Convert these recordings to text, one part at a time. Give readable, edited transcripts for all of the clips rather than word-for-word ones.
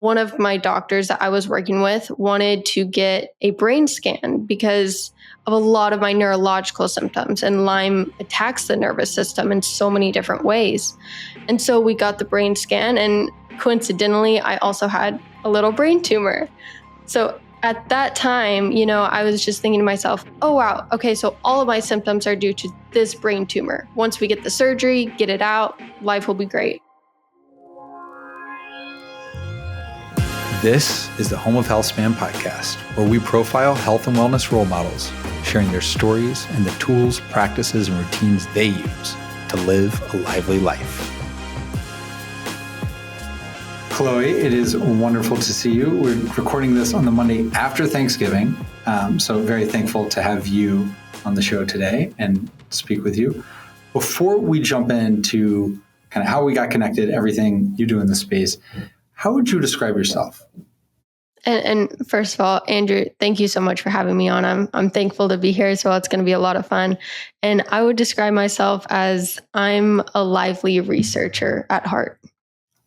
one of my doctors that I was working with wanted to get a brain scan because of a lot of my neurological symptoms, and Lyme attacks the nervous system in so many different ways. And so we got the brain scan, and coincidentally, I also had a little brain tumor. So at that time, I was just thinking to myself, oh, wow, okay, so all of my symptoms are due to this brain tumor. Once we get the surgery, get it out, life will be great. This is the Home of Healthspan podcast, where we profile health and wellness role models, sharing their stories and the tools, practices, and routines they use to live a lively life. Chloe, it is wonderful to see you. We're recording this on the Monday after Thanksgiving, so very thankful to have you on the show today and speak with you. Before we jump into kind of how we got connected, everything you do in the space, how would you describe yourself? And first of all, Andrew, thank you so much for having me on. I'm thankful to be here as well. It's going to be a lot of fun. And I would describe myself as I'm a lively researcher at heart.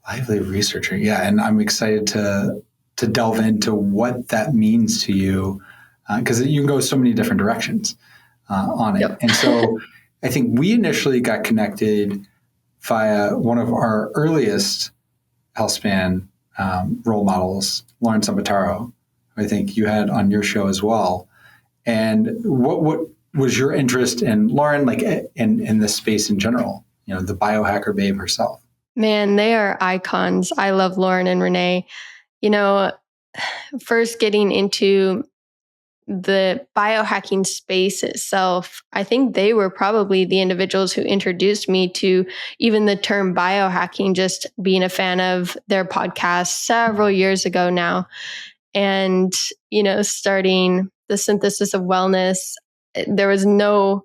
Lively researcher. Yeah. And I'm excited to delve into what that means to you, because you can go so many different directions on it. Yep. And so I think we initially got connected via one of our earliest Healthspan role models, Lauren Sabataro, who I think you had on your show as well. And what was your interest in Lauren, like in this space in general? The biohacker babe herself. Man, they are icons. I love Lauren and Renee. First getting into the biohacking space itself, I think they were probably the individuals who introduced me to even the term biohacking, just being a fan of their podcast several years ago now. And, starting the synthesis of wellness, there was no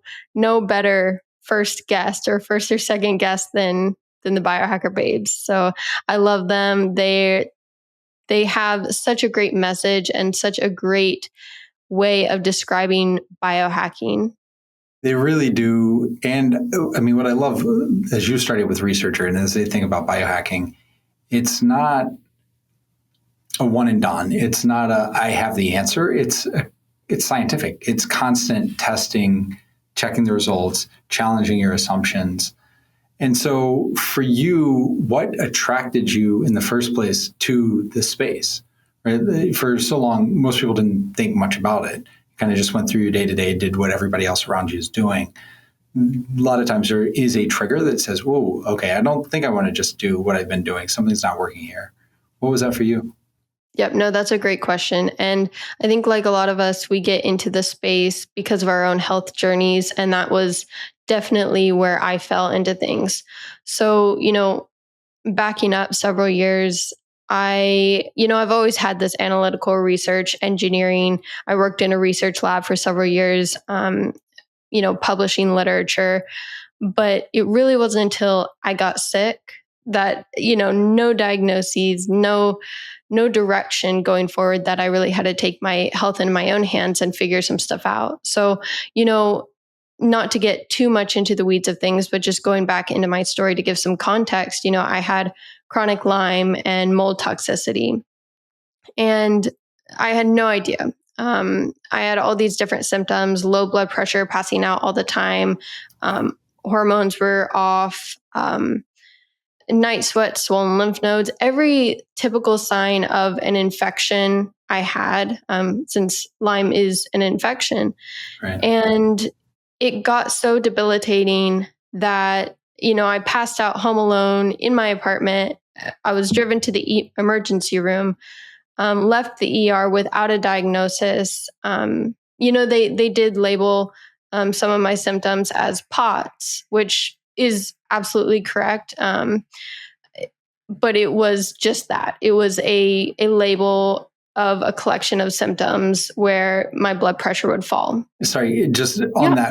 better first guest or first or second guest than the biohacker babes. So I love them. They have such a great message and such a great way of describing biohacking. They really do. And I mean, what I love, as you started with researcher, and as they think about biohacking, it's not a one and done. It's not I have the answer. It's scientific. It's constant testing, checking the results, challenging your assumptions. And so for you, what attracted you in the first place to this space? Right? For so long, most people didn't think much about it. You kind of just went through your day-to-day, did what everybody else around you is doing. A lot of times there is a trigger that says, whoa, okay, I don't think I want to just do what I've been doing. Something's not working here. What was that for you? Yep. No, that's a great question. And I think like a lot of us, we get into the space because of our own health journeys. And that was definitely where I fell into things. So, backing up several years, I've always had this analytical research engineering. I worked in a research lab for several years, publishing literature, but it really wasn't until I got sick that, no diagnoses, no direction going forward, that I really had to take my health in my own hands and figure some stuff out. So, not to get too much into the weeds of things, but just going back into my story to give some context, I had chronic Lyme and mold toxicity, and I had no idea. I had all these different symptoms, low blood pressure, passing out all the time. Hormones were off, night sweat, swollen lymph nodes, every typical sign of an infection I had, since Lyme is an infection. Right. And it got so debilitating that, I passed out home alone in my apartment. I was driven to the emergency room, left the ER without a diagnosis. They did label some of my symptoms as POTS, which is absolutely correct. But it was just that. It was a label of a collection of symptoms where my blood pressure would fall. Sorry, just on that,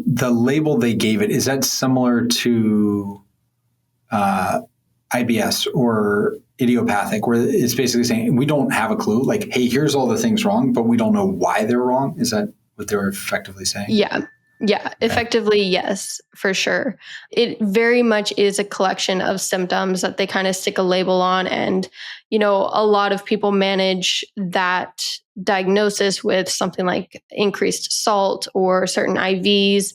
the label they gave it, is that similar to IBS or idiopathic, where it's basically saying we don't have a clue, like, hey, here's all the things wrong, but we don't know why they're wrong? Is that what they were effectively saying? Yeah. Yeah, Okay. effectively, yes, for sure. It very much is a collection of symptoms that they kind of stick a label on. And, a lot of people manage that diagnosis with something like increased salt or certain IVs,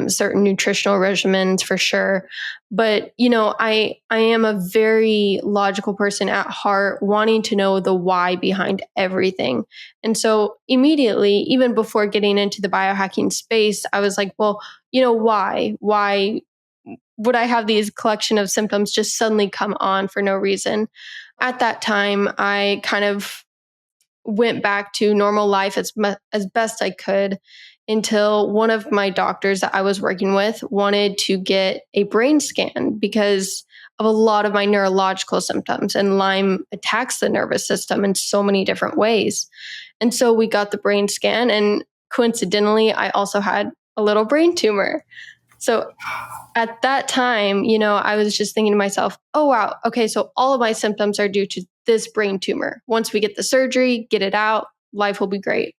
certain nutritional regimens for sure. But, I am a very logical person at heart, wanting to know the why behind everything. And so immediately, even before getting into the biohacking space, I was like, well, why? Why would I have these collection of symptoms just suddenly come on for no reason? At that time, I kind of went back to normal life as best I could until one of my doctors that I was working with wanted to get a brain scan because of a lot of my neurological symptoms. And Lyme attacks the nervous system in so many different ways. And so we got the brain scan, and coincidentally, I also had a little brain tumor. So at that time, I was just thinking to myself, oh, wow, okay, so all of my symptoms are due to this brain tumor. Once we get the surgery, get it out, life will be great.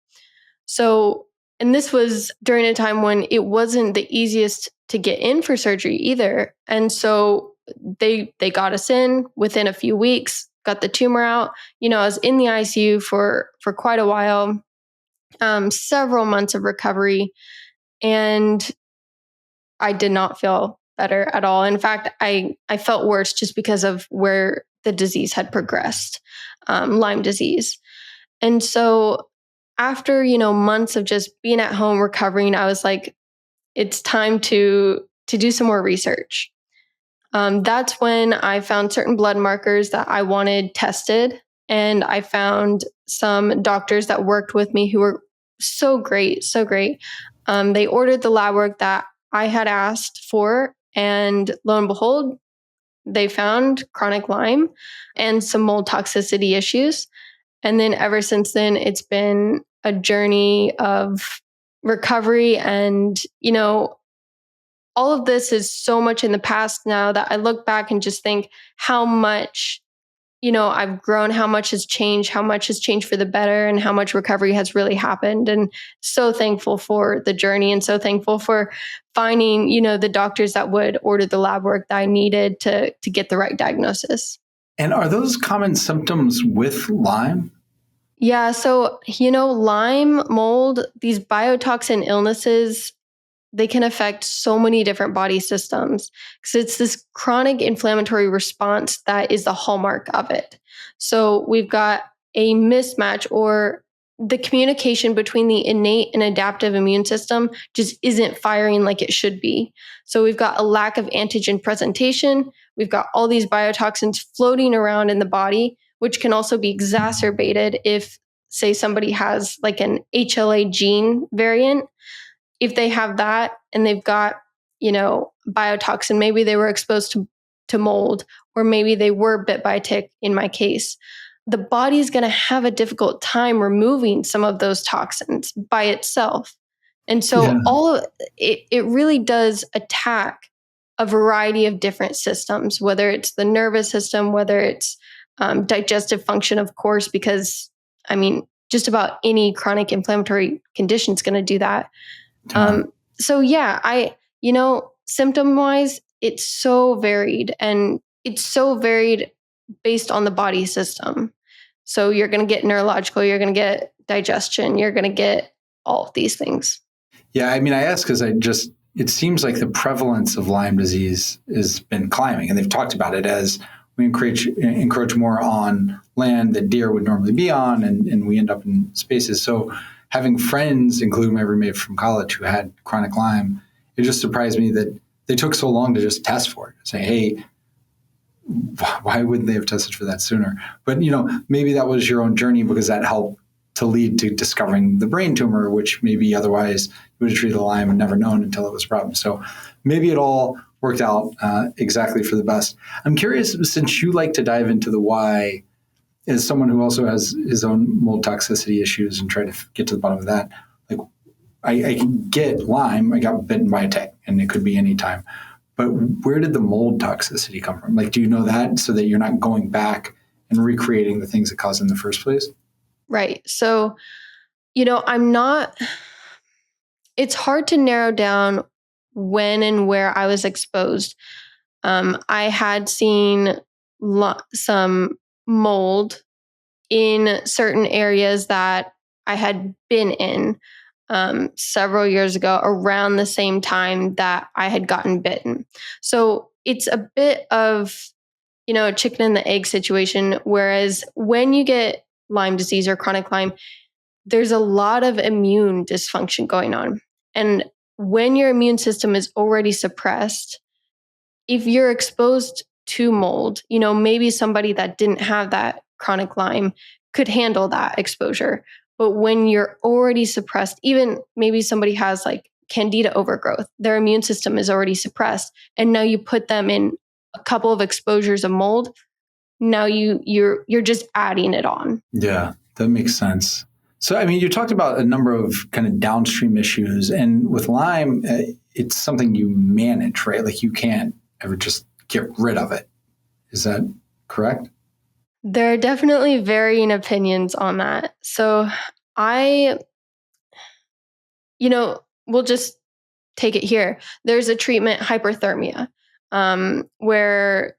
So, and this was during a time when it wasn't the easiest to get in for surgery either. And so they got us in within a few weeks, got the tumor out. I was in the ICU for quite a while, several months of recovery, and I did not feel better at all. In fact, I felt worse just because of where the disease had progressed, Lyme disease. And so after, months of just being at home recovering, I was like, it's time to do some more research. That's when I found certain blood markers that I wanted tested. And I found some doctors that worked with me who were so great, so great. They ordered the lab work that I had asked for. And lo and behold, they found chronic Lyme and some mold toxicity issues. And then ever since then, it's been a journey of recovery. And, all of this is so much in the past now that I look back and just think how much, I've grown, how much has changed for the better, and how much recovery has really happened. And so thankful for the journey, and so thankful for finding, the doctors that would order the lab work that I needed to get the right diagnosis. And are those common symptoms with Lyme? Yeah. So, Lyme, mold, these biotoxin illnesses, they can affect so many different body systems because it's this chronic inflammatory response that is the hallmark of it. So we've got a mismatch, or the communication between the innate and adaptive immune system just isn't firing like it should be. So we've got a lack of antigen presentation. We've got all these biotoxins floating around in the body, which can also be exacerbated if, say, somebody has like an HLA gene variant. If they have that and they've got, biotoxin, maybe they were exposed to mold, or maybe they were bit by a tick in my case, the body is going to have a difficult time removing some of those toxins by itself. And Yeah. so all of it really does attack a variety of different systems, whether it's the nervous system, whether it's digestive function, of course, because I mean, just about any chronic inflammatory condition is going to do that. Yeah. So yeah, symptom wise, it's so varied, and it's so varied based on the body system. So you're going to get neurological, you're going to get digestion, you're going to get all of these things. Yeah. I mean, I ask because it seems like the prevalence of Lyme disease has been climbing, and they've talked about it as we encroach more on land that deer would normally be on, and we end up in spaces. So having friends, including my roommate from college who had chronic Lyme, it just surprised me that they took so long to just test for it. Say, hey, why wouldn't they have tested for that sooner? But maybe that was your own journey because that helped to lead to discovering the brain tumor, which maybe otherwise you would have treated the Lyme and never known until it was a problem. So maybe it all worked out exactly for the best. I'm curious, since you like to dive into the why, as someone who also has his own mold toxicity issues and try to get to the bottom of that, like I can get Lyme, I got bitten by a tick, and it could be any time. But where did the mold toxicity come from? Like, do you know that so that you're not going back and recreating the things that caused it in the first place? Right. So, I'm not It's hard to narrow down when and where I was exposed. I had seen some mold in certain areas that I had been in several years ago around the same time that I had gotten bitten. So it's a bit of, a chicken and the egg situation. Whereas when you get Lyme disease or chronic Lyme, there's a lot of immune dysfunction going on. And when your immune system is already suppressed, if you're exposed to mold, maybe somebody that didn't have that chronic Lyme could handle that exposure. But when you're already suppressed, even maybe somebody has like candida overgrowth, their immune system is already suppressed. And now you put them in a couple of exposures of mold. Now you're just adding it on. Yeah, that makes sense. So, I mean, you talked about a number of kind of downstream issues, and with Lyme, it's something you manage, right? Like you can't ever just get rid of it. Is that correct? There are definitely varying opinions on that. So I, we'll just take it here. There's a treatment, hyperthermia, where,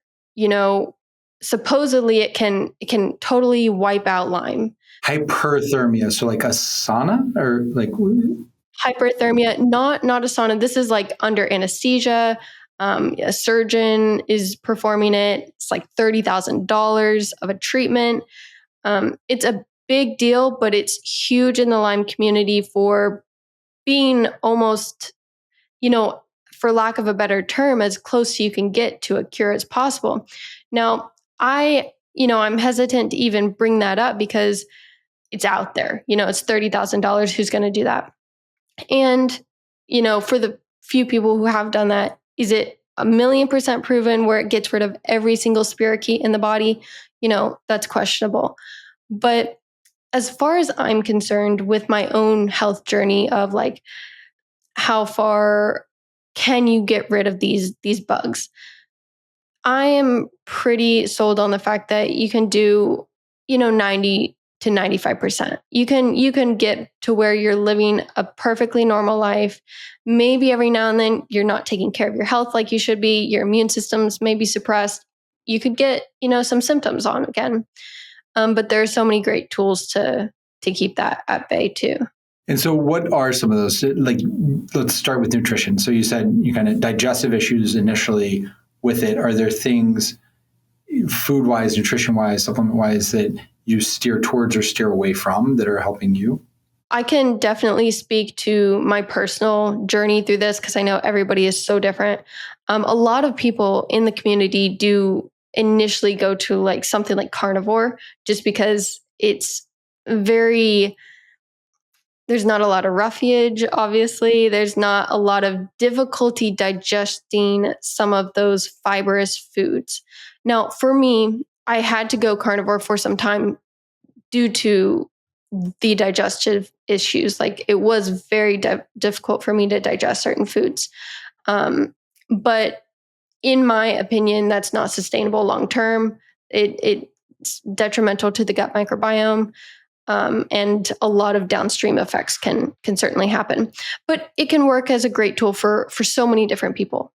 supposedly it can totally wipe out Lyme. Hyperthermia, so like a sauna or like Hyperthermia, not a sauna. This is like under anesthesia. A surgeon is performing it. It's like $30,000 of a treatment. It's a big deal, but it's huge in the Lyme community for being almost, for lack of a better term, as close as you can get to a cure as possible. Now, I'm hesitant to even bring that up because it's out there. It's $30,000. Who's going to do that? And, for the few people who have done that, is it 1,000,000% proven where it gets rid of every single spirochete in the body? That's questionable. But as far as I'm concerned with my own health journey of like, how far can you get rid of these bugs? I am pretty sold on the fact that you can do, 90 to 95%. You can get to where you're living a perfectly normal life. Maybe every now and then you're not taking care of your health like you should be. Your immune system's may be suppressed. You could get, some symptoms on again. But there are so many great tools to keep that at bay too. And so what are some of those? Like, let's start with nutrition. So you said you kind of digestive issues initially with it. Are there things food-wise, nutrition-wise, supplement-wise that you steer towards or steer away from that are helping you? I can definitely speak to my personal journey through this because I know everybody is so different. A lot of people in the community do initially go to like something like carnivore just because it's there's not a lot of roughage, obviously. There's not a lot of difficulty digesting some of those fibrous foods. Now, for me, I had to go carnivore for some time due to the digestive issues. Like it was very difficult for me to digest certain foods. But in my opinion, that's not sustainable long term. It's detrimental to the gut microbiome. And a lot of downstream effects can certainly happen. But it can work as a great tool for so many different people.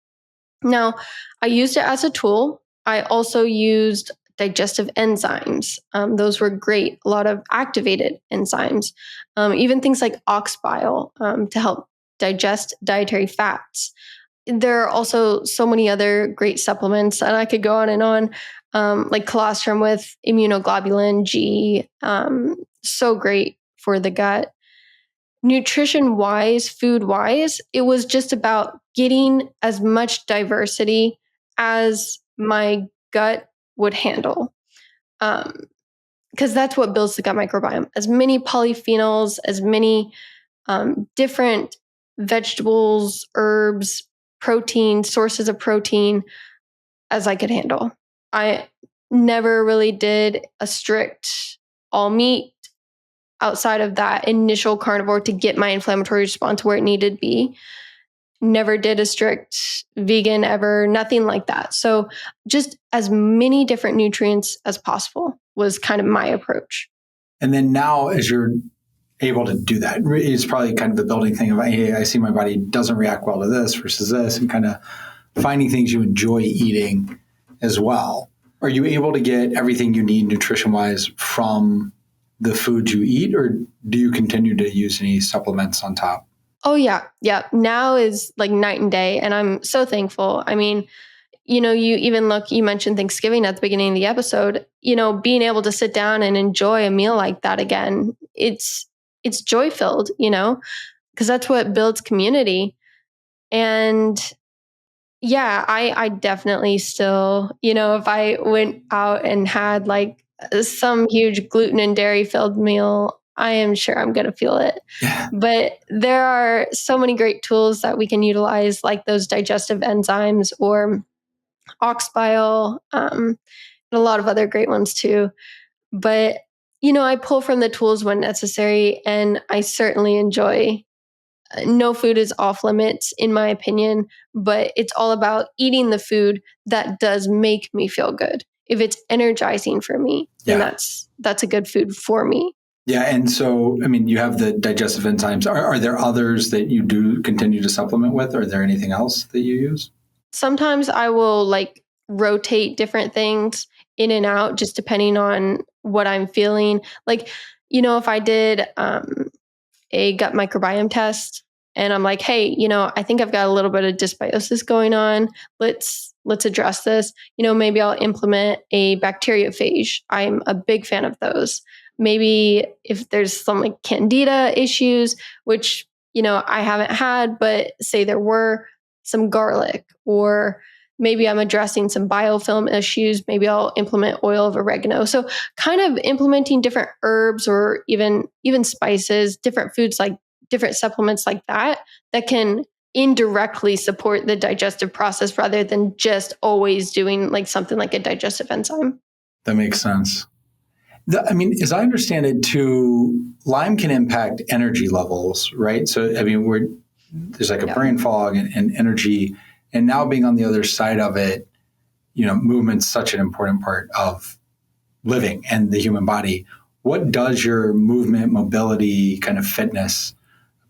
Now, I used it as a tool. I also used digestive enzymes. Those were great. A lot of activated enzymes, even things like ox bile to help digest dietary fats. There are also so many other great supplements, and I could go on and on, like colostrum with immunoglobulin G. So great for the gut. Nutrition wise, food wise, it was just about getting as much diversity as my gut would handle. Because that's what builds the gut microbiome. As many polyphenols, as many different vegetables, herbs, protein, sources of protein as I could handle. I never really did a strict all meat outside of that initial carnivore to get my inflammatory response where it needed to be. Never did a strict vegan ever, nothing like that. So just as many different nutrients as possible was kind of my approach. And then now as you're able to do that. It's probably kind of the building thing of, hey, I see my body doesn't react well to this versus this, and kind of finding things you enjoy eating as well. Are you able to get everything you need nutrition-wise from the foods you eat, or do you continue to use any supplements on top? Oh, yeah. Yeah. Now is like night and day. And I'm so thankful. I mean, you mentioned Thanksgiving at the beginning of the episode, being able to sit down and enjoy a meal like that again, it's joy filled, because that's what builds community. And yeah, I definitely still, if I went out and had like some huge gluten and dairy filled meal, I am sure I'm going to feel it. Yeah. But there are so many great tools that we can utilize, like those digestive enzymes or ox bile, and a lot of other great ones too. But, I pull from the tools when necessary, and I certainly enjoy. No food is off limits, in my opinion, but it's all about eating the food that does make me feel good. If it's energizing for me, then Yeah. that's a good food for me. Yeah. And so, I mean, you have the digestive enzymes. Are there others that you do continue to supplement with? Or is there anything else that you use? Sometimes I will like rotate different things in and out, just depending on what I'm feeling. Like, if I did a gut microbiome test and I'm like, hey, I think I've got a little bit of dysbiosis going on. Let's address this. Maybe I'll implement a bacteriophage. I'm a big fan of those. Maybe if there's some like candida issues, which, I haven't had, but say there were, some garlic, or maybe I'm addressing some biofilm issues. Maybe I'll implement oil of oregano. So kind of implementing different herbs or even spices, different foods, like different supplements like that can indirectly support the digestive process rather than just always doing like something like a digestive enzyme. That makes sense. I mean, as I understand it too, Lyme can impact energy levels, right? So, I mean, there's like a brain fog and energy. And now being on the other side of it, movement's such an important part of living and the human body. What does your movement, mobility, kind of fitness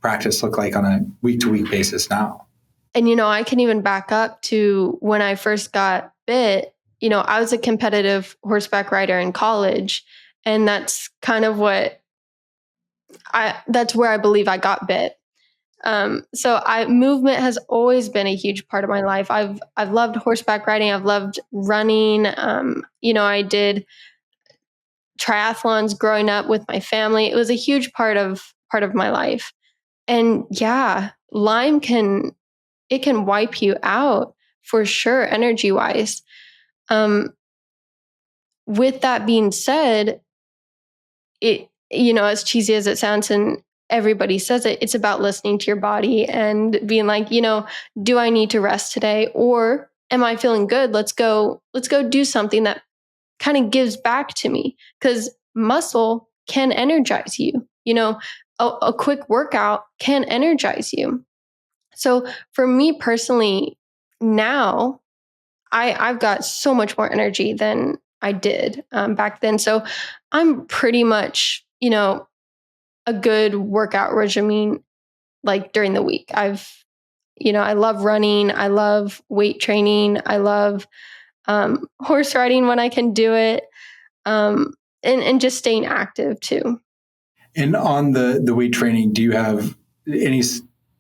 practice look like on a week-to-week basis now? And, I can even back up to when I first got bit. I was a competitive horseback rider in college, and that's kind of that's where I believe I got bit. So movement has always been a huge part of my life. I've loved horseback riding. I've loved running. I did triathlons growing up with my family. It was a huge part of my life. And yeah, Lyme can wipe you out for sure, energy wise. With that being said, as cheesy as it sounds, and everybody says it, it's about listening to your body and being like, do I need to rest today, or am I feeling good? Let's go do something that kind of gives back to me, because muscle can energize you. A quick workout can energize you. So for me personally, now I've got so much more energy than I did back then. So I'm pretty much, a good workout regimen like during the week. I love running. I love weight training. I love horse riding when I can do it. And just staying active too. And on the weight training, do you have any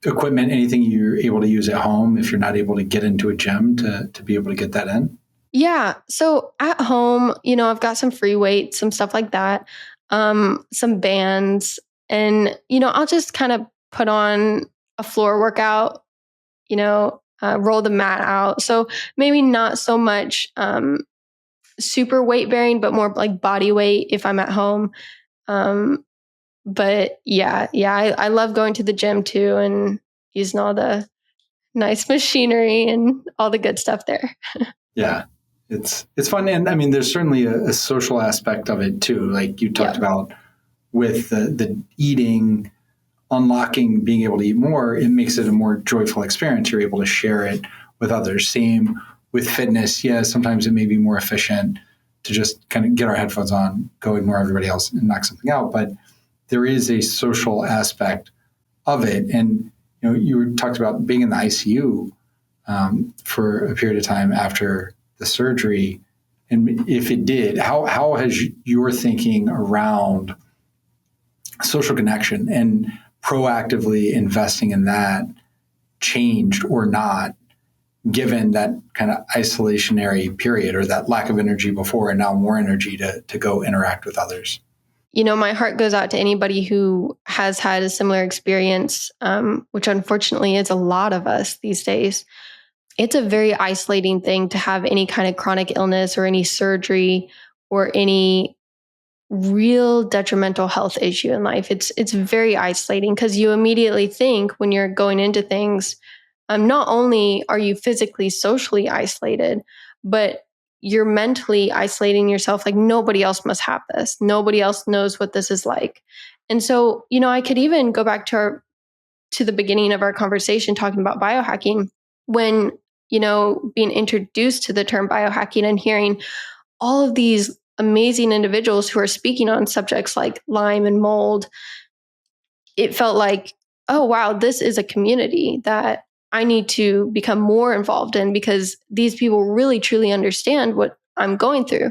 equipment, anything you're able to use at home if you're not able to get into a gym to be able to get that in? Yeah. So at home, I've got some free weights, some stuff like that, some bands, and, I'll just kind of put on a floor workout, roll the mat out. So maybe not so much super weight bearing, but more like body weight if I'm at home. But I love going to the gym too and using all the nice machinery and all the good stuff there. Yeah, it's fun. And I mean, there's certainly a social aspect of it too. Like you talked about with the eating, unlocking, being able to eat more, it makes it a more joyful experience. You're able to share it with others. Same with fitness. Yeah, sometimes it may be more efficient to just kind of get our headphones on, go ignore everybody else and knock something out. But there is a social aspect of it. And you talked about being in the ICU for a period of time after the surgery. And if it did, how has your thinking around social connection and proactively investing in that changed or not, given that kind of isolationary period or that lack of energy before and now more energy to go interact with others? My heart goes out to anybody who has had a similar experience, which unfortunately is a lot of us these days. It's a very isolating thing to have any kind of chronic illness or any surgery or any real detrimental health issue in life. It's very isolating because you immediately think when you're going into things, not only are you physically, socially isolated, but you're mentally isolating yourself. Like nobody else must have this. Nobody else knows what this is like. And so, I could even go back to the beginning of our conversation talking about biohacking when, being introduced to the term biohacking and hearing all of these amazing individuals who are speaking on subjects like Lyme and mold, it felt like, oh, wow, this is a community that I need to become more involved in because these people really truly understand what I'm going through.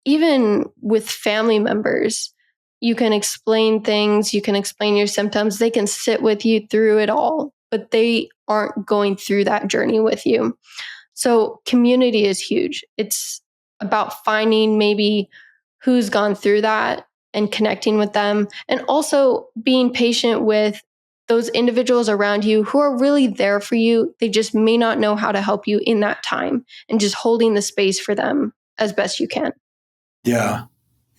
Even with family members, you can explain things, you can explain your symptoms, they can sit with you through it all, but they aren't going through that journey with you. So community is huge. It's about finding maybe who's gone through that and connecting with them, and also being patient with those individuals around you who are really there for you. They just may not know how to help you in that time, and just holding the space for them as best you can. Yeah.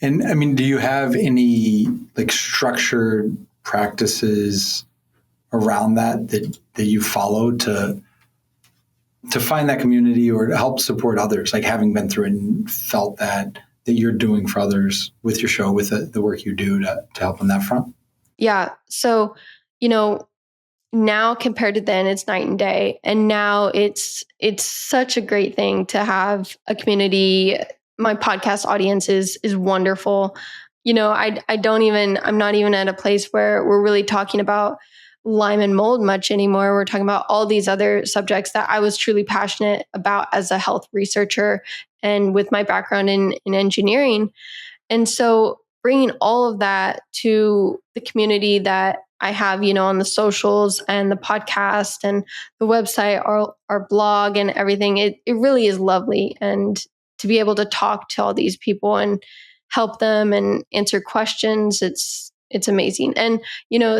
And I mean, do you have any like structured practices around that you follow to find that community or to help support others, like having been through it and felt that you're doing for others with your show, with the work you do to help on that front? Yeah. So, now compared to then, it's night and day. And now it's such a great thing to have a community. My podcast audience is wonderful. I'm not even at a place where we're really talking about Lyme and mold much anymore. We're talking about all these other subjects that I was truly passionate about as a health researcher and with my background in engineering. And so bringing all of that to the community that I have, on the socials and the podcast and the website, our blog and everything, it really is lovely. And to be able to talk to all these people and help them and answer questions, it's amazing. And,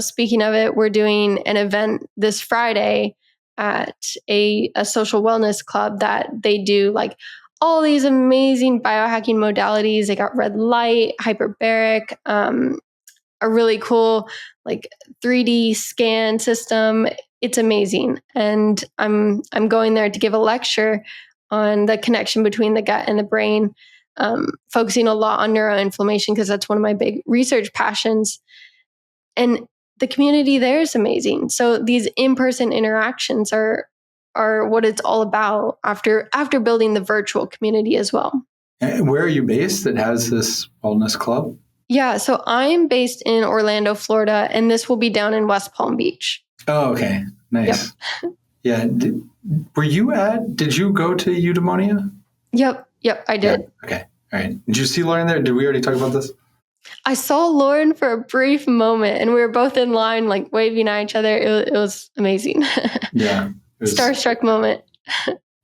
speaking of it, we're doing an event this Friday at a social wellness club that they do like all these amazing biohacking modalities. They got red light, hyperbaric, a really cool like 3D scan system. It's amazing. And I'm going there to give a lecture on the connection between the gut and the brain, focusing a lot on neuroinflammation because that's one of my big research passions. And the community there is amazing. So these in-person interactions are what it's all about after building the virtual community as well. And where are you based that has this wellness club? Yeah, so I'm based in Orlando, Florida, and this will be down in West Palm Beach. Oh, okay. Nice. Yep. Yeah. Did you go to Eudaimonia? Yep, I did. Yeah. Okay. All right. Did you see Lauren there? Did we already talk about this? I saw Lauren for a brief moment and we were both in line, like waving at each other. It was amazing. Yeah. Starstruck moment.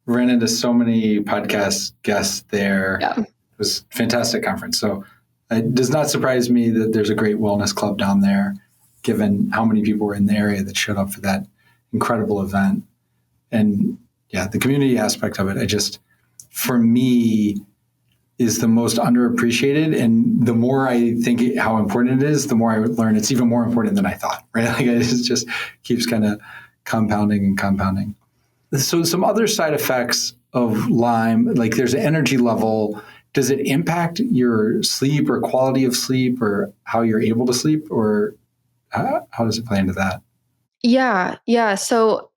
Ran into so many podcast guests there. Yeah. It was a fantastic conference. So it does not surprise me that there's a great wellness club down there, given how many people were in the area that showed up for that incredible event. And yeah, the community aspect of it, for me, is the most underappreciated. And the more I think how important it is, the more I learn it's even more important than I thought, right? Like it just keeps kind of compounding and compounding. So some other side effects of Lyme, like there's an energy level. Does it impact your sleep or quality of sleep or how you're able to sleep, or how does it play into that? Yeah. So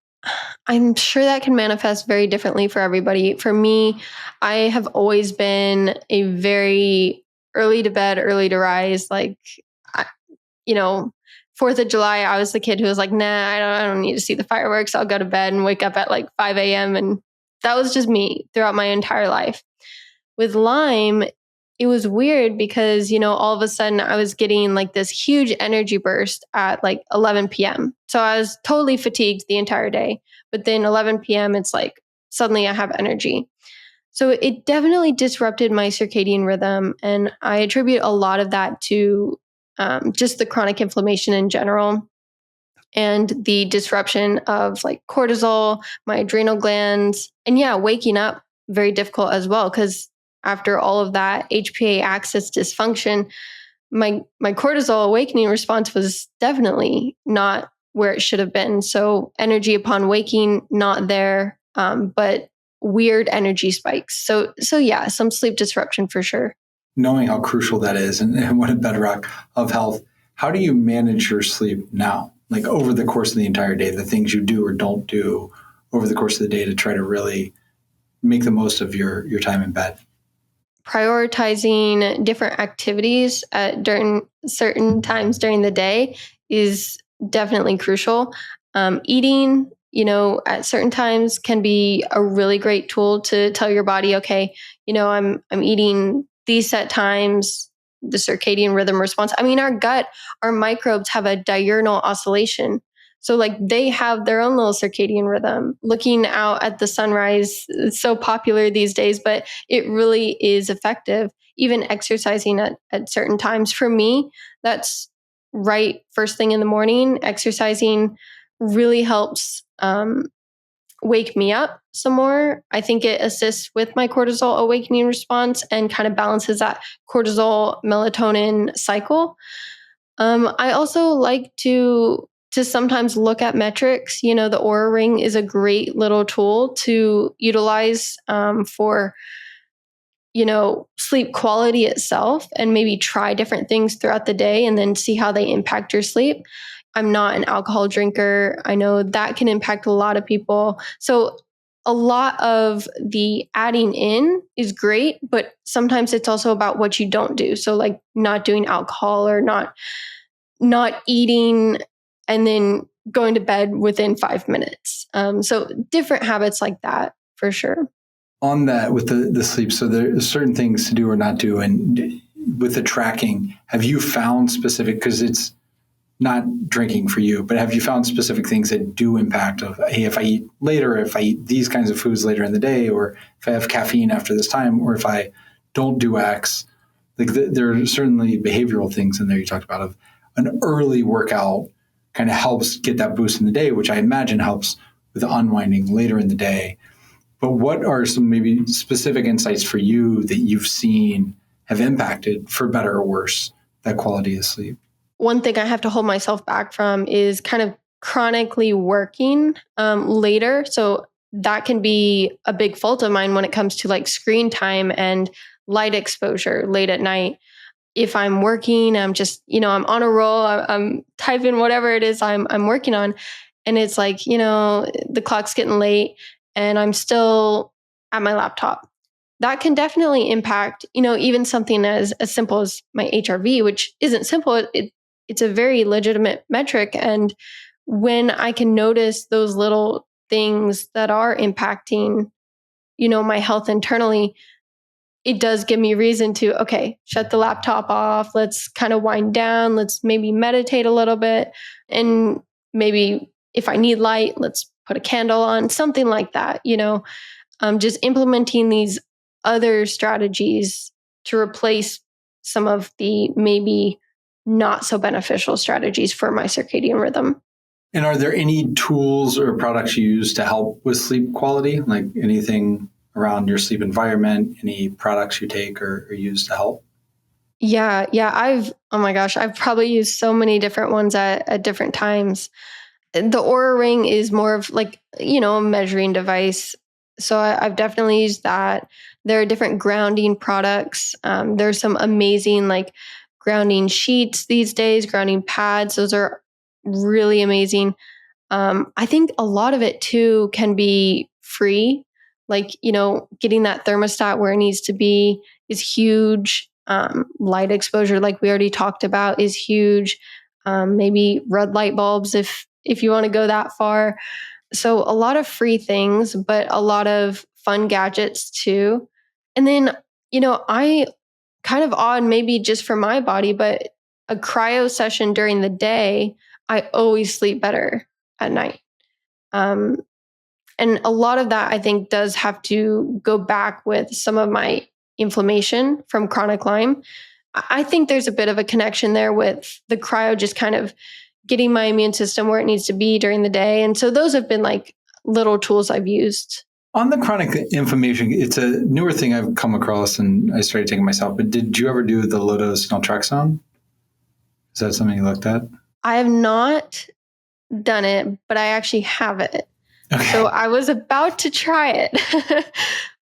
I'm sure that can manifest very differently for everybody. For me, I have always been a very early to bed, early to rise. Like you know, 4th of July, I was the kid who was like, nah, I don't need to see the fireworks. I'll go to bed and wake up at like 5 a.m. And that was just me throughout my entire life. With Lyme, it was weird because, all of a sudden I was getting like this huge energy burst at like 11 p.m. So I was totally fatigued the entire day. But then 11 p.m., it's like suddenly I have energy. So it definitely disrupted my circadian rhythm. And I attribute a lot of that to just the chronic inflammation in general and the disruption of like cortisol, my adrenal glands. And yeah, waking up very difficult as well. Because after all of that HPA axis dysfunction, my cortisol awakening response was definitely not where it should have been. So energy upon waking, not there, but weird energy spikes. So yeah, some sleep disruption for sure. Knowing how crucial that is and what a bedrock of health, how do you manage your sleep now? Like over the course of the entire day, the things you do or don't do over the course of the day to try to really make the most of your time in bed? Prioritizing different activities during certain times during the day is definitely crucial. Eating, at certain times can be a really great tool to tell your body, okay, I'm eating these set times, the circadian rhythm response. I mean, our gut, our microbes have a diurnal oscillation. So like they have their own little circadian rhythm. Looking out at the sunrise is so popular these days, but it really is effective. Even exercising at certain times. For me, that's right first thing in the morning. Exercising really helps wake me up some more. I think it assists with my cortisol awakening response and kind of balances that cortisol melatonin cycle. I also like to sometimes look at metrics. The Aura Ring is a great little tool to utilize for sleep quality itself, and maybe try different things throughout the day and then see how they impact your sleep. I'm not an alcohol drinker. I know that can impact a lot of people. So a lot of the adding in is great, but sometimes it's also about what you don't do. So like not doing alcohol or not eating and then going to bed within 5 minutes. So different habits like that for sure. On that with the sleep, so there are certain things to do or not do. And with the tracking, have you found specific, because it's not drinking for you, but have you found specific things that do impact of, hey, if I eat later, if I eat these kinds of foods later in the day, or if I have caffeine after this time, or if I don't do X, like there are certainly behavioral things in there you talked about of an early workout kind of helps get that boost in the day, which I imagine helps with the unwinding later in the day. But what are some maybe specific insights for you that you've seen have impacted, for better or worse, that quality of sleep? One thing I have to hold myself back from is kind of chronically working later. So that can be a big fault of mine when it comes to like screen time and light exposure late at night. If I'm working, I'm just, I'm on a roll, I'm typing whatever it is I'm working on. And it's like, the clock's getting late and I'm still at my laptop. That can definitely impact, even something as simple as my HRV, which isn't simple. It's a very legitimate metric. And when I can notice those little things that are impacting, my health internally, it does give me reason to, okay, shut the laptop off. Let's kind of wind down. Let's maybe meditate a little bit. And maybe if I need light, let's put a candle on, something like that, just implementing these other strategies to replace some of the maybe not so beneficial strategies for my circadian rhythm. And are there any tools or products you use to help with sleep quality? Like anything around your sleep environment, any products you take or use to help? Yeah. Oh my gosh, I've probably used so many different ones at different times. The Aura Ring is more of like, a measuring device. So I've definitely used that. There are different grounding products. There's some amazing like grounding sheets these days, grounding pads. Those are really amazing. I think a lot of it too can be free. Like, getting that thermostat where it needs to be is huge. Light exposure, like we already talked about, is huge. maybe red light bulbs if you want to go that far. So a lot of free things, but a lot of fun gadgets too. And then, I kind of odd, maybe just for my body, but a cryo session during the day, I always sleep better at night. Um, and a lot of that, I think, does have to go back with some of my inflammation from chronic Lyme. I think there's a bit of a connection there with the cryo just kind of getting my immune system where it needs to be during the day. And so those have been like little tools I've used. On the chronic inflammation, it's a newer thing I've come across and I started taking myself. But did you ever do the low dose naltrexone? Is that something you looked at? I have not done it, but I actually have it. Okay. So I was about to try it,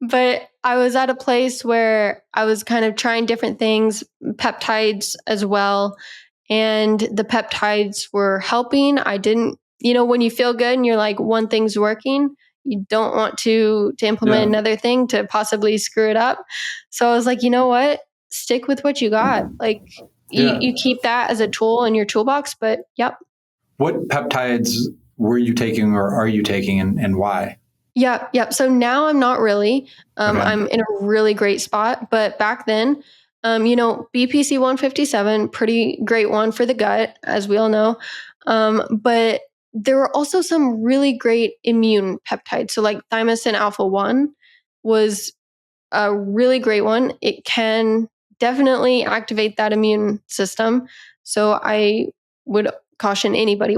but I was at a place where I was kind of trying different things, peptides as well. And the peptides were helping. I didn't, when you feel good and you're like, one thing's working, you don't want to implement another thing to possibly screw it up. So I was like, you know what? Stick with what you got. Like you keep that as a tool in your toolbox, but yep. What peptides were you taking or are you taking and why? Yep. So now I'm not really. Okay. I'm in a really great spot. But back then, BPC 157, pretty great one for the gut, as we all know. But there were also some really great immune peptides. So like thymosin alpha 1 was a really great one. It can definitely activate that immune system. So I would caution anybody,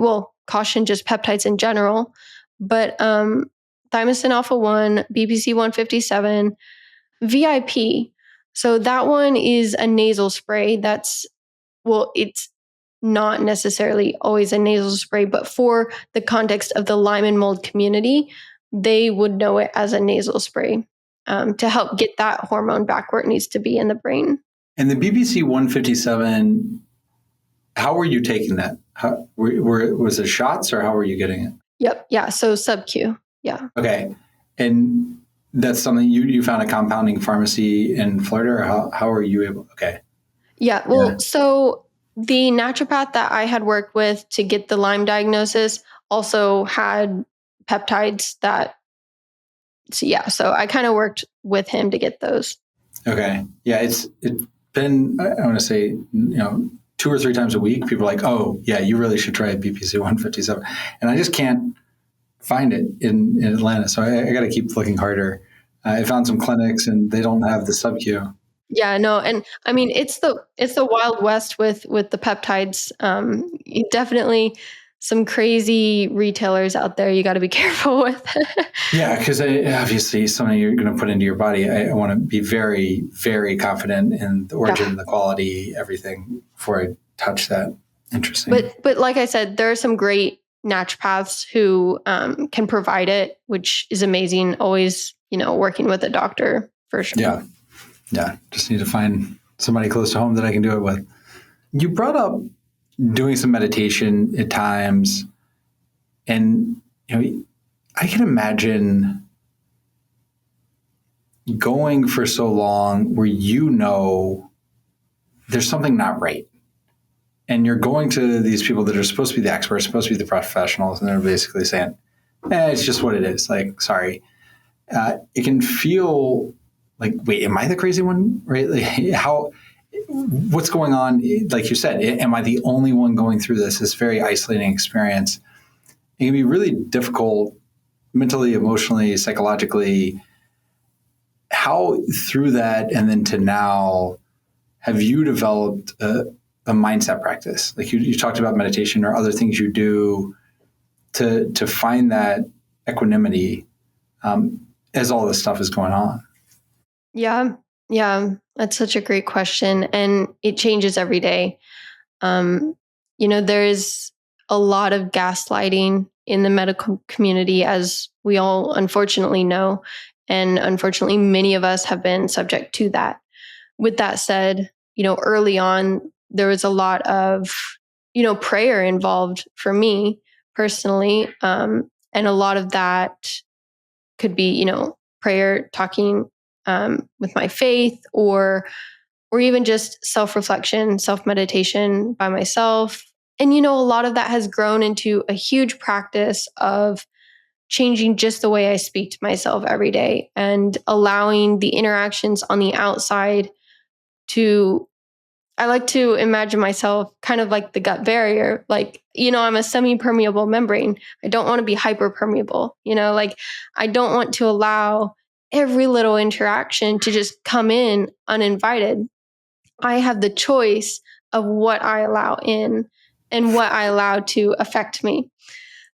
caution just peptides in general, but thymosin alpha 1, BPC 157, VIP. So that one is a nasal spray it's not necessarily always a nasal spray, but for the context of the Lyme and mold community, they would know it as a nasal spray to help get that hormone back where it needs to be in the brain. And the BBC 157, how were you taking that? Was it shots or how were you getting it? Yep. Yeah. So sub-Q. Yeah. Okay. And that's something you found a compounding pharmacy in Florida, or how are you able? Okay. Yeah. Well, so the naturopath that I had worked with to get the Lyme diagnosis also had peptides so I kind of worked with him to get those. Okay. Yeah. It's been, I want to say, 2 or 3 times a week, people are like, oh yeah, you really should try a BPC 157. And I just can't find it in Atlanta. So I got to keep looking harder. I found some clinics and they don't have the sub-Q. Yeah, no, and I mean it's the Wild West with the peptides. Definitely some crazy retailers out there you got to be careful with. Yeah, because obviously something you're going to put into your body, I want to be very, very confident in the origin, the quality, everything before I touch that. Interesting. But like I said, there are some great naturopaths who can provide it, which is amazing. Always, working with a doctor for sure. Yeah. Just need to find somebody close to home that I can do it with. You brought up doing some meditation at times, and I can imagine going for so long where there's something not right. And you're going to these people that are supposed to be the experts, supposed to be the professionals, and they're basically saying, it's just what it is. Like, sorry. It can feel like, wait, am I the crazy one? Right? Like, what's going on? Like you said, am I the only one going through this very isolating experience? It can be really difficult mentally, emotionally, psychologically. How through that and then to now have you developed a mindset practice? Like you talked about meditation or other things you do to find that equanimity as all this stuff is going on. Yeah, that's such a great question, and it changes every day. There's a lot of gaslighting in the medical community, as we all unfortunately know, and unfortunately, many of us have been subject to that. With that said, early on, there was a lot of, prayer involved for me personally. And a lot of that could be, prayer, talking with my faith, or even just self-reflection, self-meditation by myself. And, a lot of that has grown into a huge practice of changing just the way I speak to myself every day and allowing the interactions on the outside to, I like to imagine myself kind of like the gut barrier. Like, I'm a semi permeable membrane. I don't want to be hyper permeable. Like I don't want to allow every little interaction to just come in uninvited. I have the choice of what I allow in and what I allow to affect me.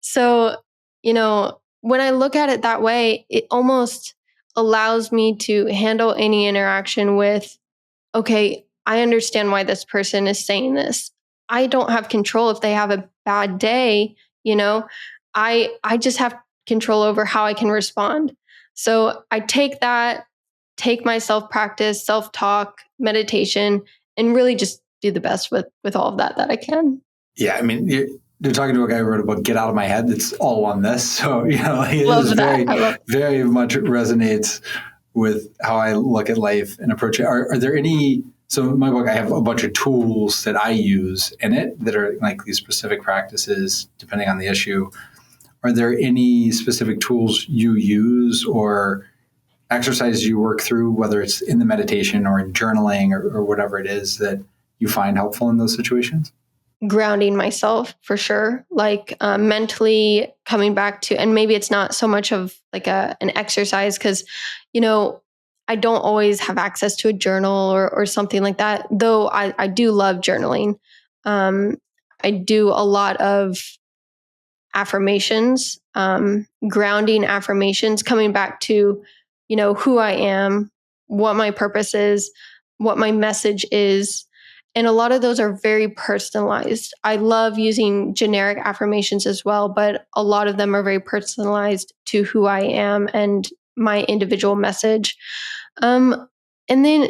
So, when I look at it that way, it almost allows me to handle any interaction with, okay, I understand why this person is saying this. I don't have control if they have a bad day, you know. I just have control over how I can respond. So I take my self practice, self talk, meditation, and really just do the best with all of that I can. Yeah, I mean, you're talking to a guy who wrote a book, Get Out of My Head. That's all on this. So, it is Love that. very much resonates with how I look at life and approach it. Are there any, so in my book, I have a bunch of tools that I use in it that are like these specific practices, depending on the issue. Are there any specific tools you use or exercises you work through, whether it's in the meditation or in journaling or whatever it is that you find helpful in those situations? Grounding myself for sure, like mentally coming back to, and maybe it's not so much of like an exercise because, I don't always have access to a journal or something like that, though I do love journaling. I do a lot of affirmations, grounding affirmations, coming back to, who I am, what my purpose is, what my message is. And a lot of those are very personalized. I love using generic affirmations as well, but a lot of them are very personalized to who I am and my individual message. And then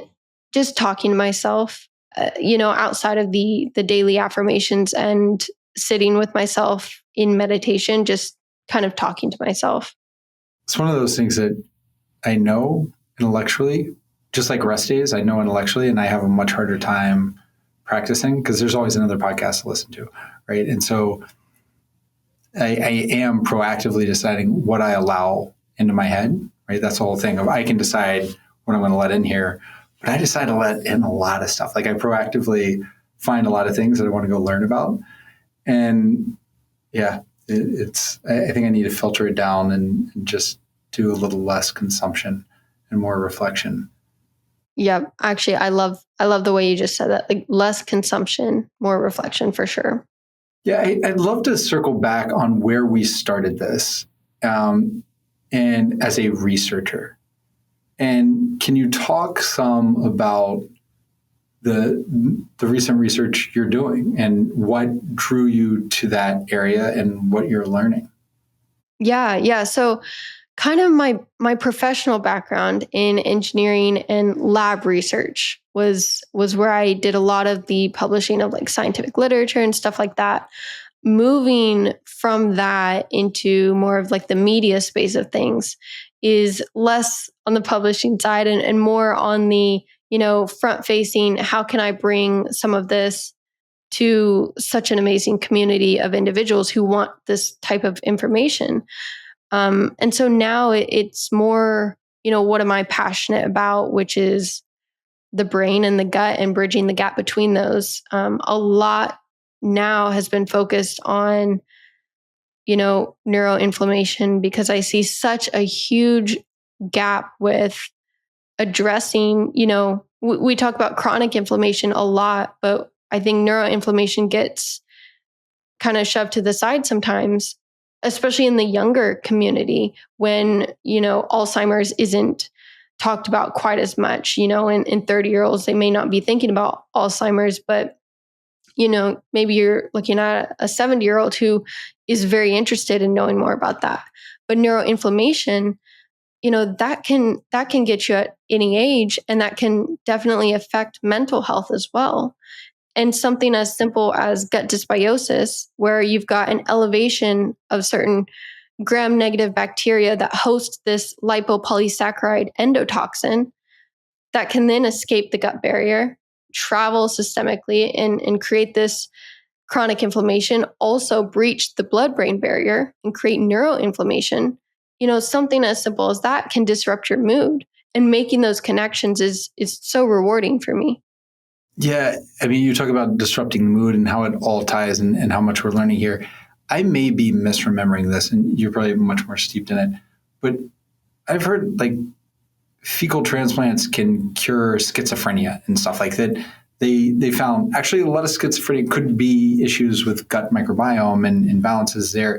just talking to myself, outside of the daily affirmations and sitting with myself in meditation, just kind of talking to myself. It's one of those things that I know intellectually, just like rest days, I know intellectually, and I have a much harder time practicing because there's always another podcast to listen to, right? And so I am proactively deciding what I allow into my head, right? That's the whole thing of I can decide what I'm going to let in here, but I decide to let in a lot of stuff. Like I proactively find a lot of things that I want to go learn about. And yeah, I think I need to filter it down and just do a little less consumption and more reflection. Yeah, actually, I love the way you just said that. Like less consumption, more reflection for sure. Yeah, I'd love to circle back on where we started this, and as a researcher. And can you talk some about the recent research you're doing and what drew you to that area and what you're learning? Yeah. So kind of my professional background in engineering and lab research was where I did a lot of the publishing of like scientific literature and stuff like that. Moving from that into more of like the media space of things is less on the publishing side and more on the, front facing, how can I bring some of this to such an amazing community of individuals who want this type of information. And so now it's more, what am I passionate about, which is the brain and the gut and bridging the gap between those. A lot now has been focused on, neuroinflammation because I see such a huge gap with addressing, we talk about chronic inflammation a lot, but I think neuroinflammation gets kind of shoved to the side sometimes, especially in the younger community when, Alzheimer's isn't talked about quite as much, in 30-year-olds, they may not be thinking about Alzheimer's, but, maybe you're looking at a 70-year-old who is very interested in knowing more about that. But neuroinflammation, that can get you at any age, and that can definitely affect mental health as well. And something as simple as gut dysbiosis, where you've got an elevation of certain gram negative bacteria that host this lipopolysaccharide endotoxin that can then escape the gut barrier, travel systemically, and create this chronic inflammation also breach the blood-brain barrier and create neuroinflammation. Something as simple as that can disrupt your mood. And making those connections is so rewarding for me. Yeah. I mean, you talk about disrupting the mood and how it all ties and how much we're learning here. I may be misremembering this, and you're probably much more steeped in it, but I've heard like fecal transplants can cure schizophrenia and stuff like that. They found actually a lot of schizophrenia could be issues with gut microbiome and imbalances there.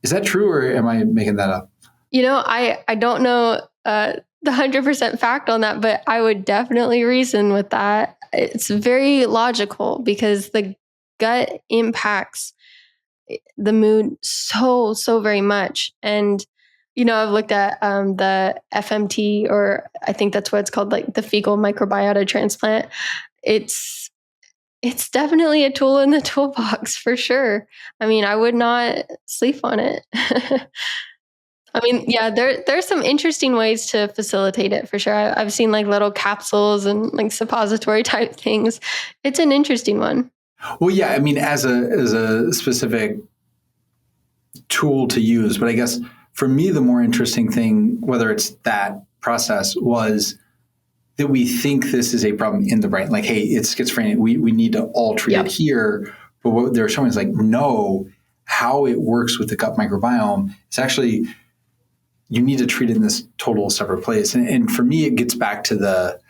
Is that true, or am I making that up? I don't know the 100% fact on that, but I would definitely reason with that. It's very logical because the gut impacts the mood so very much. And I've looked at the FMT, or I think that's what it's called, like the fecal microbiota transplant. It's definitely a tool in the toolbox for sure. I mean, I would not sleep on it. I mean, yeah, there's some interesting ways to facilitate it for sure. I've seen like little capsules and like suppository type things. It's an interesting one. Well, yeah, I mean, as a specific tool to use, but I guess for me, the more interesting thing, whether it's that process, was that we think this is a problem in the brain. Like, hey, it's schizophrenia. We need to all treat it here. But what they're showing is like, no, how it works with the gut microbiome is actually, you need to treat it in this total separate place. And for me, it gets back to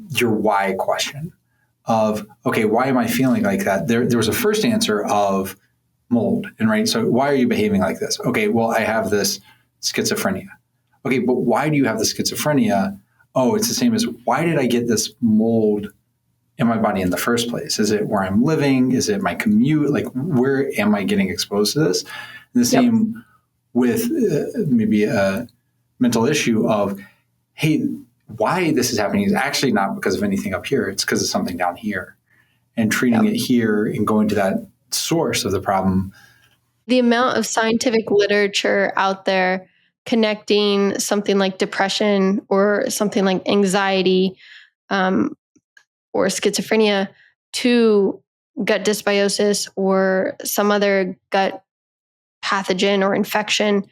your why question of, okay, why am I feeling like that? There was a first answer of mold. And right, so why are you behaving like this? Okay, well, I have this schizophrenia. Okay, but why do you have the schizophrenia? Oh, it's the same as, why did I get this mold in my body in the first place? Is it where I'm living? Is it my commute? Like, where am I getting exposed to this? And the same with maybe a mental issue of, hey, why this is happening is actually not because of anything up here. It's because of something down here. And treating it here and going to that source of the problem. The amount of scientific literature out there connecting something like depression or something like anxiety or schizophrenia to gut dysbiosis or some other gut pathogen or infection,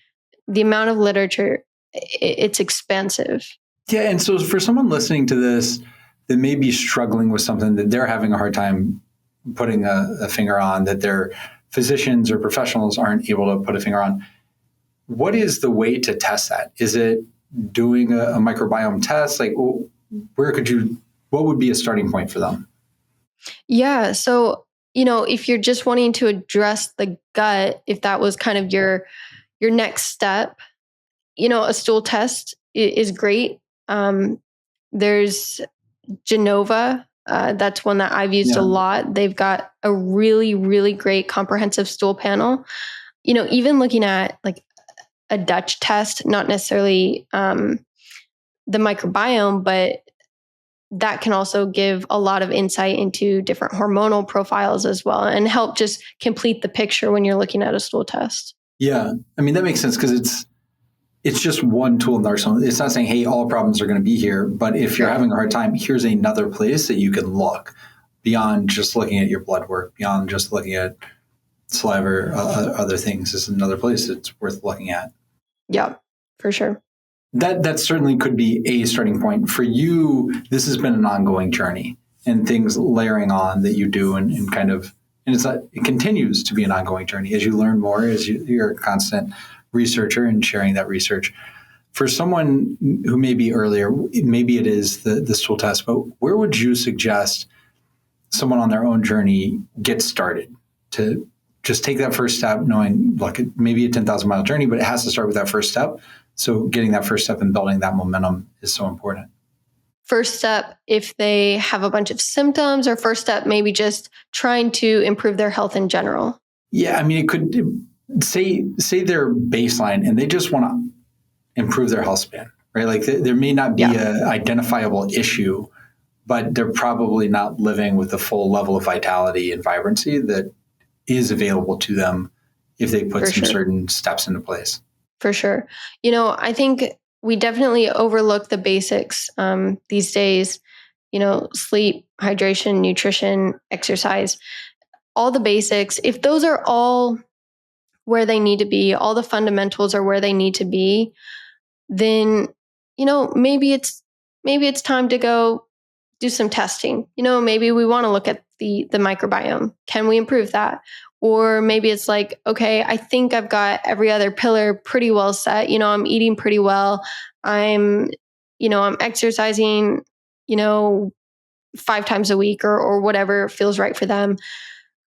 the amount of literature, it's expansive. Yeah. And so for someone listening to this that may be struggling with something that they're having a hard time putting a finger on, that their physicians or professionals aren't able to put a finger on, what is the way to test that? Is it doing a microbiome test? Like, what would be a starting point for them? Yeah. So, if you're just wanting to address the gut, if that was kind of your next step, a stool test is great. There's Genova. That's one that I've used a lot. They've got a really, really great comprehensive stool panel. Even looking at like a Dutch test, not necessarily the microbiome, but that can also give a lot of insight into different hormonal profiles as well and help just complete the picture when you're looking at a stool test. Yeah. I mean, that makes sense because it's just one tool in the arsenal. It's not saying, hey, all problems are going to be here, but if you're having a hard time, here's another place that you can look beyond just looking at your blood work, beyond just looking at saliva or other things. Is another place that's worth looking at. Yeah, for sure. That certainly could be a starting point. For you, this has been an ongoing journey and things layering on that you do and it continues to be an ongoing journey as you learn more, as you're a constant researcher and sharing that research. For someone who may be earlier, maybe it is the stool test, but where would you suggest someone on their own journey get started to just take that first step, knowing, look, it may be a 10,000 mile journey, but it has to start with that first step. So getting that first step and building that momentum is so important. First step, if they have a bunch of symptoms, or first step, maybe just trying to improve their health in general. Yeah. I mean, it could say their baseline and they just want to improve their health span, right? Like there may not be an identifiable issue, but they're probably not living with the full level of vitality and vibrancy that is available to them if they put certain steps into place. For sure. I think we definitely overlook the basics these days, sleep, hydration, nutrition, exercise. all the basics, if those are all where they need to be, all the fundamentals are where they need to be, then, maybe it's time to go do some testing. Maybe we want to look at the microbiome. Can we improve that? Or maybe it's like, okay, I think I've got every other pillar pretty well set. I'm eating pretty well. I'm exercising, 5 times a week or whatever feels right for them.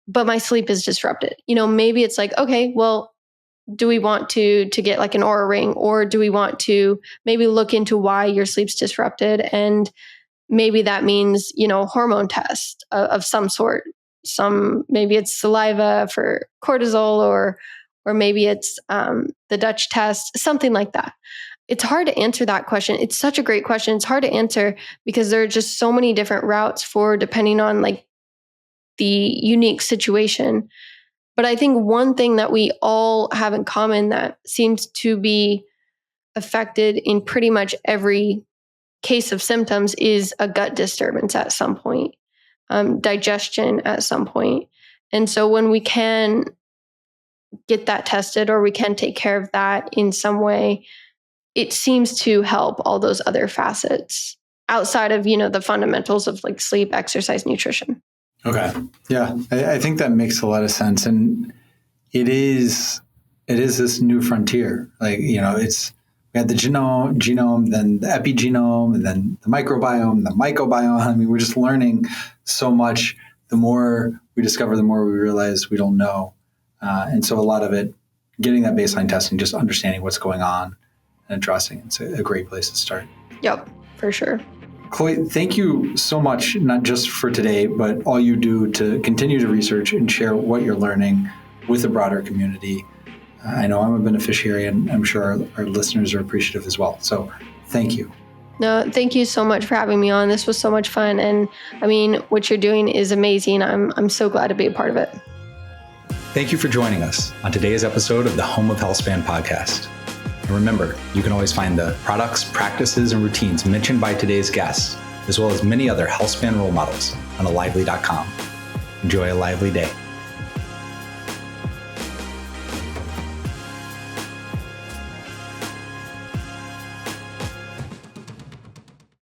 But my sleep is disrupted. Maybe it's like, okay, well, do we want to get like an Aura ring, or do we want to maybe look into why your sleep's disrupted? And maybe that means, hormone test of some sort. Maybe it's saliva for cortisol, or maybe it's the Dutch test, something like that. It's hard to answer that question. It's such a great question. It's hard to answer because there are just so many different routes for depending on like the unique situation. But I think one thing that we all have in common that seems to be affected in pretty much every case of symptoms is a gut disturbance at some point, digestion at some point. And so when we can get that tested or we can take care of that in some way, it seems to help all those other facets outside of, the fundamentals of like sleep, exercise, nutrition. Okay. Yeah. I think that makes a lot of sense. And it is this new frontier. Like, we had the genome, then the epigenome, and then the microbiome, the mycobiome. I mean, we're just learning so much. The more we discover, the more we realize we don't know. And so a lot of it, getting that baseline testing, just understanding what's going on and addressing, it's a great place to start. Yep, for sure. Chloe, thank you so much, not just for today, but all you do to continue to research and share what you're learning with the broader community. I know I'm a beneficiary, and I'm sure our listeners are appreciative as well. So thank you. No, thank you so much for having me on. This was so much fun. And I mean, what you're doing is amazing. I'm so glad to be a part of it. Thank you for joining us on today's episode of the Home of Healthspan podcast. And remember, you can always find the products, practices, and routines mentioned by today's guests, as well as many other Healthspan role models on alively.com. Enjoy a lively day.